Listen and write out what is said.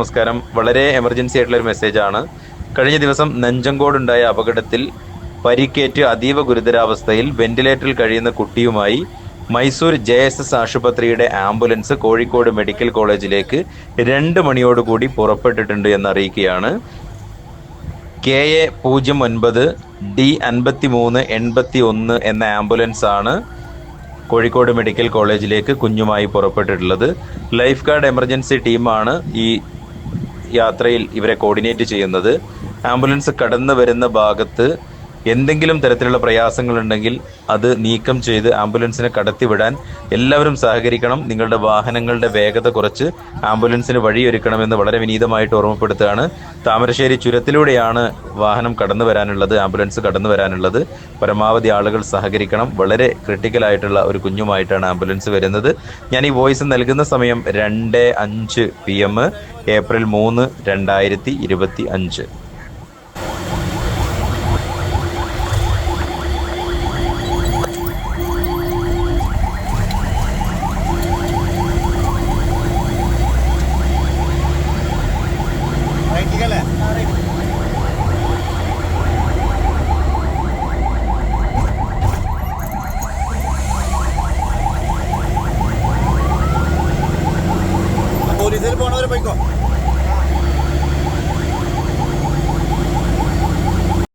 നമസ്കാരം. വളരെ എമർജൻസി ആയിട്ടുള്ള ഒരു മെസ്സേജാണ്. കഴിഞ്ഞ ദിവസം നെഞ്ചങ്കോടുണ്ടായ അപകടത്തിൽ പരിക്കേറ്റ് അതീവ ഗുരുതരാവസ്ഥയിൽ വെന്റിലേറ്ററിൽ കഴിയുന്ന കുട്ടിയുമായി മൈസൂർ JSS ആശുപത്രിയുടെ ആംബുലൻസ് കോഴിക്കോട് മെഡിക്കൽ കോളേജിലേക്ക് 2 മണിയോടുകൂടി പുറപ്പെട്ടിട്ടുണ്ട് എന്നറിയിക്കുകയാണ്. KA 09 D5381 എന്ന ആംബുലൻസ് ആണ് കോഴിക്കോട് മെഡിക്കൽ കോളേജിലേക്ക് കുഞ്ഞുമായി പുറപ്പെട്ടിട്ടുള്ളത്. ലൈഫ് ഗാർഡ് എമർജൻസി ടീമാണ് ഈ യാത്രയിൽ ഇവരെ കോർഡിനേറ്റ് ചെയ്യുന്നത്. ആംബുലൻസ് കടന്നു വരുന്ന ഭാഗത്ത് എന്തെങ്കിലും തരത്തിലുള്ള പ്രയാസങ്ങളുണ്ടെങ്കിൽ അത് നീക്കം ചെയ്ത് ആംബുലൻസിനെ കടത്തിവിടാൻ എല്ലാവരും സഹകരിക്കണം. നിങ്ങളുടെ വാഹനങ്ങളുടെ വേഗത കുറച്ച് ആംബുലൻസിന് വഴിയൊരുക്കണമെന്ന് വളരെ വിനീതമായിട്ട് ഓർമ്മപ്പെടുത്തുകയാണ്. താമരശ്ശേരി ചുരത്തിലൂടെയാണ് വാഹനം കടന്നു വരാനുള്ളത്, ആംബുലൻസ് കടന്നു വരാനുള്ളത്. പരമാവധി ആളുകൾ സഹകരിക്കണം. വളരെ ക്രിട്ടിക്കലായിട്ടുള്ള ഒരു കുഞ്ഞുമായിട്ടാണ് ആംബുലൻസ് വരുന്നത്. ഞാൻ ഈ വോയിസ് നൽകുന്ന സമയം 2:05 PM ഏപ്രിൽ 3, 2025.